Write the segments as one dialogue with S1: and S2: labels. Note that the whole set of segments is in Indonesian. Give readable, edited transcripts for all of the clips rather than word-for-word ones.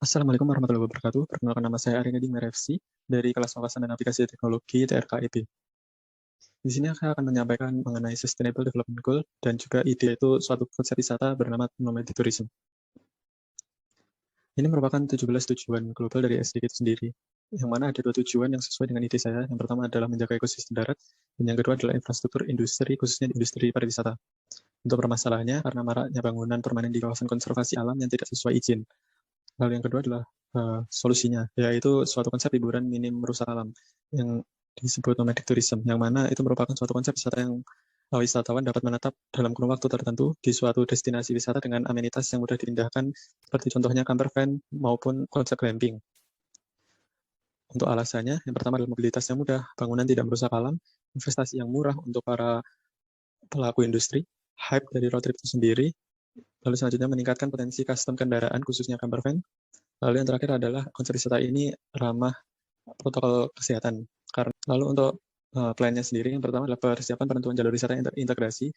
S1: Assalamualaikum warahmatullahi wabarakatuh. Perkenalkan nama saya Arinadi Merefsi dari kelas wawasan dan aplikasi teknologi TRKIP. Di sini saya akan menyampaikan mengenai Sustainable Development Goal dan juga ide itu suatu konsep wisata bernama Nomadic Tourism. Ini merupakan 17 tujuan global dari SDG itu sendiri, yang mana ada 2 tujuan yang sesuai dengan ide saya. Yang pertama adalah menjaga ekosistem darat, dan yang kedua adalah infrastruktur industri, khususnya di industri pariwisata. Untuk permasalahannya, karena maraknya bangunan permanen di kawasan konservasi alam yang tidak sesuai izin. Lalu yang kedua adalah solusinya, yaitu suatu konsep liburan minim merusak alam yang disebut nomadic tourism, yang mana itu merupakan suatu konsep wisata yang wisatawan dapat menetap dalam kurun waktu tertentu di suatu destinasi wisata dengan amenitas yang mudah dipindahkan, seperti contohnya camper van maupun konsep glamping. Untuk alasannya, yang pertama adalah mobilitas yang mudah, bangunan tidak merusak alam, investasi yang murah untuk para pelaku industri, hype dari road trip itu sendiri, lalu selanjutnya meningkatkan potensi custom kendaraan, khususnya camper van. Lalu yang terakhir adalah konsep wisata ini ramah protokol kesehatan. Lalu untuk plannya sendiri, yang pertama adalah persiapan penentuan jalur wisata yang terintegrasi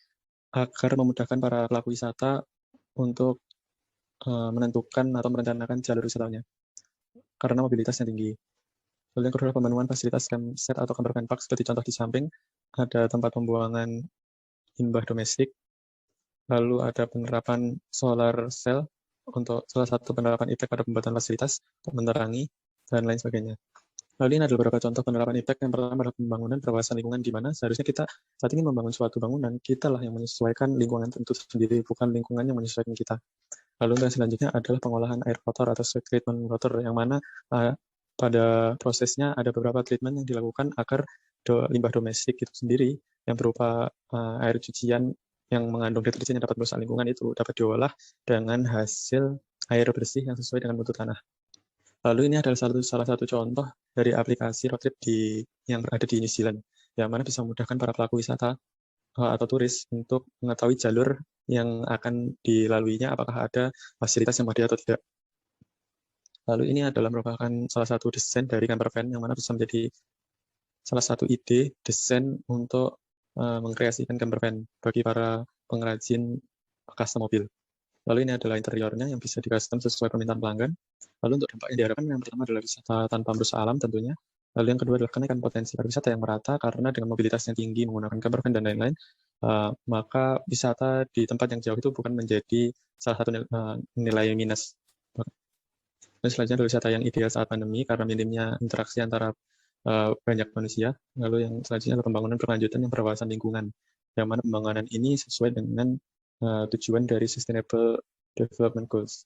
S1: agar memudahkan para pelaku wisata untuk menentukan atau merencanakan jalur wisatanya karena mobilitasnya tinggi. Lalu yang kedua adalah pemenuhan fasilitas campsite atau camper van park, seperti contoh di samping ada tempat pembuangan limbah domestik, lalu ada penerapan solar cell untuk salah satu penerapan impact pada pembuatan fasilitas untuk menerangi dan lain sebagainya. Lalu ini adalah beberapa contoh penerapan impact. Yang pertama adalah pembangunan berwawasan lingkungan, di mana seharusnya kita saat ini membangun suatu bangunan, kita lah yang menyesuaikan lingkungan tentu sendiri, bukan lingkungan yang menyesuaikan kita. Lalu yang selanjutnya adalah pengolahan air kotor atau sewage treatment water, yang mana pada prosesnya ada beberapa treatment yang dilakukan agar limbah domestik itu sendiri yang berupa air cucian yang mengandung deterjen yang dapat merusak lingkungan itu dapat diolah dengan hasil air bersih yang sesuai dengan mutu tanah. Lalu ini adalah salah satu contoh dari aplikasi road trip yang ada di New Zealand, yang mana bisa memudahkan para pelaku wisata atau turis untuk mengetahui jalur yang akan dilaluinya, apakah ada fasilitas yang memadai atau tidak. Lalu ini adalah merupakan salah satu desain dari camper van, yang mana bisa menjadi salah satu ide desain untuk mengkreasikan camper van bagi para pengrajin custom mobil. Lalu ini adalah interiornya yang bisa di-custom sesuai permintaan pelanggan. Lalu untuk dampak yang diharapkan, yang pertama adalah wisata tanpa merusak alam tentunya. Lalu yang kedua adalah kenaikan potensi pariwisata yang merata, karena dengan mobilitas yang tinggi menggunakan camper van dan lain-lain, maka wisata di tempat yang jauh itu bukan menjadi salah satu nilai minus. Dan selanjutnya adalah wisata yang ideal saat pandemi karena minimnya interaksi antara banyak manusia. Lalu yang selanjutnya adalah pembangunan berkelanjutan yang berwawasan lingkungan, yang mana pembangunan ini sesuai dengan tujuan dari Sustainable Development Goals.